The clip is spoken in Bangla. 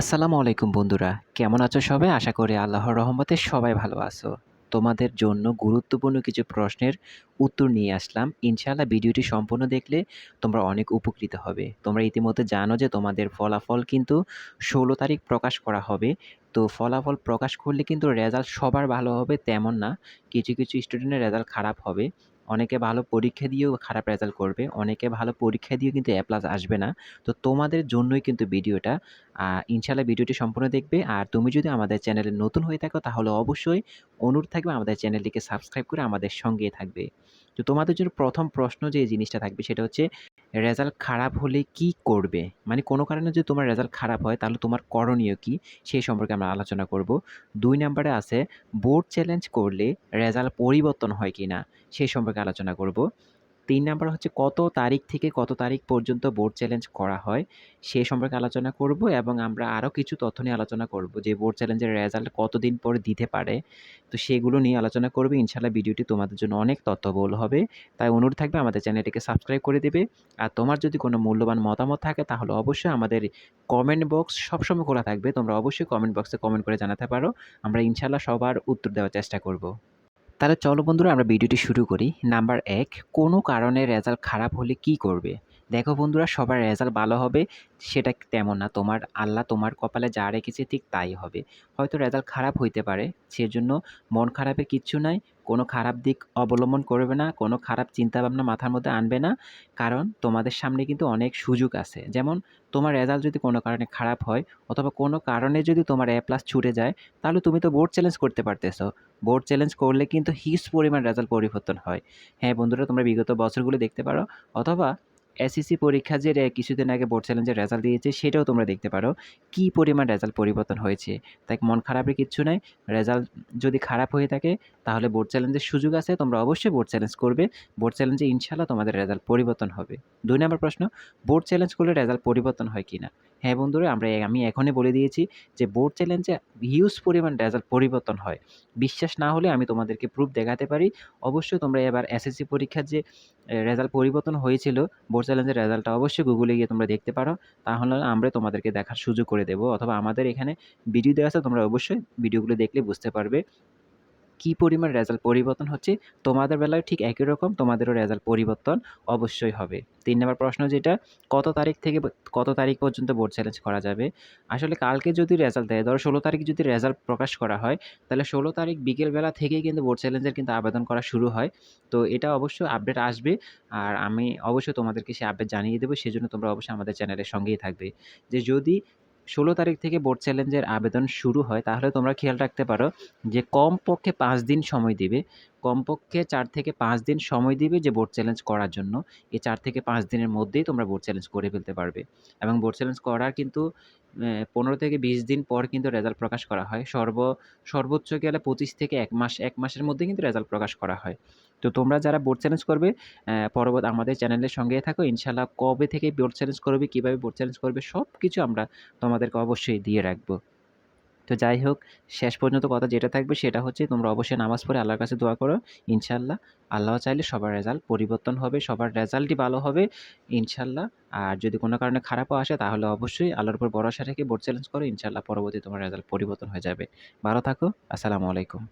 আসসালামু আলাইকুম বন্ধুরা। কেমন আছো সবাই? আশা করি আল্লাহর রহমতে সবাই ভালো আছো। তোমাদের জন্য গুরুত্বপূর্ণ কিছু প্রশ্নের উত্তর নিয়ে আসলাম। ইনশাআল্লাহ ভিডিওটি সম্পূর্ণ দেখলে তোমরা অনেক উপকৃত হবে। তোমরা ইতিমধ্যে জানো যে তোমাদের ফলাফল কিন্তু ১৬ তারিখ প্রকাশ করা হবে। তো ফলাফল প্রকাশ করলে কিন্তু রেজাল্ট সবার ভালো হবে তেমন না। কিছু স্টুডেন্টের রেজাল্ট খারাপ হবে। অনেকে ভালো পরীক্ষা দিয়েও খারাপ রেজাল্ট করবে। অনেকে ভালো পরীক্ষা দিয়েও কিন্তু এ প্লাস আসবে না। তো তোমাদের জন্যই কিন্তু ভিডিওটা। ইনশাআল্লাহ ভিডিওটি সম্পূর্ণ দেখবে। আর তুমি যদি আমাদের চ্যানেলে নতুন হয়ে থাকো তাহলে অবশ্যই অনুরোধ থাকবে আমাদের চ্যানেলটিকে সাবস্ক্রাইব করে আমাদের সঙ্গেই থাকবে। তো তোমাদের জন্য ১ম প্রশ্ন যে জিনিসটা থাকবে সেটা হচ্ছে রেজাল্ট খারাপ হলে কি করবে? মানে কোনো কারণে যদি তোমার রেজাল্ট খারাপ হয় তাহলে তোমার করণীয় কি? সেই সম্পর্কে আমরা আলোচনা করব। ২ নাম্বারে আছে বোর্ড চ্যালেঞ্জ করলে রেজাল্ট পরিবর্তন হয় কিনা? সেই সম্পর্কে আলোচনা করব। ৩ নাম্বার হচ্ছে কত তারিখ থেকে কত তারিখ পর্যন্ত বোর্ড চ্যালেঞ্জ করা হয়, সে সম্পর্কে আলোচনা করব এবং আমরা আরও কিছু তথ্য নিয়ে আলোচনা করব যে বোর্ড চ্যালেঞ্জের রেজাল্ট কতদিন পরে দিতে পারে। তো সেগুলো নিয়ে আলোচনা করব। ইনশাআল্লাহ ভিডিওটি তোমাদের জন্য অনেক তথ্যবহুল হবে। তাই অনুরোধ থাকবে আমাদের চ্যানেলটিকে সাবস্ক্রাইব করে দিবে। আর তোমার যদি কোনো মূল্যবান মতামত থাকে তাহলে অবশ্যই আমাদের কমেন্ট বক্স সবসময় খোলা থাকবে। তোমরা অবশ্যই কমেন্ট বক্সে কমেন্ট করে জানাতে পারো। আমরা ইনশাআল্লাহ সবার উত্তর দেওয়ার চেষ্টা করব। তাহলে চলো বন্ধুরা আমরা ভিডিওটি শুরু করি। নাম্বার ১, কোনো কারণে রেজাল্ট খারাপ হলে কি করবে? দেখো বন্ধুরা, সবার রেজাল্ট ভালো হবে সেটা তেমন না। আল্লাহ তোমার কপালে যা রেখেছে ঠিক তাই হবে। হয়তো রেজাল্ট খারাপ হইতে পারে, সেজন্য মন খারাপের কিচ্ছু নাই। কোনো খারাপ দিক অবলম্বন করবে না, কোনো খারাপ চিন্তাভাবনা মাথার মধ্যে আনবে না। কারণ তোমাদের সামনে কিন্তু অনেক সুযোগ আছে। যেমন তোমার রেজাল্ট যদি কোনো কারণে খারাপ হয় অথবা কোনো কারণে যদি তোমার A+ ছুটে যায়, তাহলে তুমি তো বোর্ড চ্যালেঞ্জ করতে পারতেছো। বোর্ড চ্যালেঞ্জ করলে কিন্তু হিউজ পরিমাণ রেজাল্ট পরিবর্তন হয়। হ্যাঁ বন্ধুরা, তোমরা বিগত বছরগুলো দেখতে পারো অথবা এসএসসি পরীক্ষা যে কিছুদিন আগে বোর্ড চ্যালেঞ্জের রেজাল্ট দিয়েছে সেটাও তোমরা দেখতে পারো। কি পরিমাণ রেজাল্ট পরিবর্তন হয়েছে। তাই মন খারাপের কিচ্ছু নাই। রেজাল্ট যদি খারাপ হয়ে থাকে তাহলে বোর্ড চ্যালেঞ্জের সুযোগ আছে। তোমরা অবশ্যই বোর্ড চ্যালেঞ্জ করবে। বোর্ড চ্যালেঞ্জে ইনশাআল্লাহ তোমাদের রেজাল্ট পরিবর্তন হবে। ২ নাম্বার প্রশ্ন, বোর্ড চ্যালেঞ্জ করলে রেজাল্ট পরিবর্তন হয় কিনা? হ্যাঁ বন্ধুরা, আমি এখনই বলে দিয়েছি যে বোর্ড চ্যালেঞ্জে হিউজ পরিমাণ রেজাল্ট পরিবর্তন হয়। বিশ্বাস না হলে আমি তোমাদেরকে প্রুফ দেখাতে পারি। অবশ্যই তোমরা এবার এসএসসি পরীক্ষার যে রেজাল্ট পরিবর্তন হয়েছিল, বোর্ড চ্যালেঞ্জের রেজাল্টটা অবশ্যই গুগলে গিয়ে তোমরা দেখতে পারো। তাহলে আমরা তোমাদেরকে দেখার সুযোগ করে দেব অথবা আমাদের এখানে ভিডিও দেওয়া আছে, তোমরা অবশ্যই ভিডিওগুলো দেখলে বুঝতে পারবে কি পরিমাণ রেজাল্ট পরিবর্তন হচ্ছে। তোমাদের বেলায় ঠিক একই রকম তোমাদেরও রেজাল্ট পরিবর্তন অবশ্যই হবে। ৩ নাম্বার প্রশ্ন যেটা, কত তারিখ থেকে কত তারিখ পর্যন্ত বোর্ড চ্যালেঞ্জ করা যাবে? আসলে কালকে যদি রেজাল্ট দেয়, ধরো ১৬ তারিখ যদি রেজাল্ট প্রকাশ করা হয়, তাহলে ১৬ তারিখ বিকেল বেলা থেকেই কিন্তু বোর্ড চ্যালেঞ্জের কিন্তু আবেদন করা শুরু হয়। তো এটা অবশ্যই আপডেট আসবে। আর আমি অবশ্যই তোমাদেরকে সেই আপডেট জানিয়ে দেব। সেজন্য তোমরা অবশ্যই আমাদের চ্যানেলের সঙ্গেই থাকবে। যে যদি ১৬ তারিখ থেকে বোর্ড চ্যালেঞ্জের আবেদন শুরু হয় তাহলে তোমরা খেয়াল রাখতে পারো যে কমপক্ষে ৫ দিন সময় দিবে। কমপক্ষে ৪ থেকে ৫ দিন সময় দিবে যে বোর্ড চ্যালেঞ্জ করার জন্য। এই ৪ থেকে ৫ দিনের মধ্যেই তোমরা বোর্ড চ্যালেঞ্জ করে ফেলতে পারবে। এবং বোর্ড চ্যালেঞ্জ করার কিন্তু ১৫ থেকে ২০ দিন পর কিন্তু রেজাল্ট প্রকাশ করা হয়। সর্বোচ্চ গেলে ২৫ থেকে ১ মাস, ১ মাসের মধ্যে কিন্তু রেজাল্ট প্রকাশ করা হয়। তো তোমরা যারা বোর্ড চ্যালেঞ্জ করবে আমাদের চ্যানেলের সঙ্গেই থাকো। ইনশাআল্লাহ কবে থেকে বোর্ড চ্যালেঞ্জ করবে, কিভাবে বোর্ড চ্যালেঞ্জ করবে সবকিছু আমরা তোমাদেরকে অবশ্যই দিয়ে রাখবো। তো যাই হোক, শেষ পর্যন্ত কথা যেটা থাকবে সেটা হচ্ছে তোমরা অবশ্যই নামাজ পড়ে আল্লাহর কাছে দোয়া করো। ইনশাআল্লাহ আল্লাহ চাইলে সবার রেজাল্ট পরিবর্তন হবে, সবার রেজাল্টই ভালো হবে ইনশাআল্লাহ। আর যদি কোনো কারণে খারাপও আসে তাহলে অবশ্যই আল্লাহর উপর ভরসা রেখে বোর্ড চ্যালেঞ্জ করো। ইনশাআল্লাহ পরবর্তী তোমার রেজাল্ট পরিবর্তন হয়ে যাবে। ভালো থাকো। আসসালামু আলাইকুম।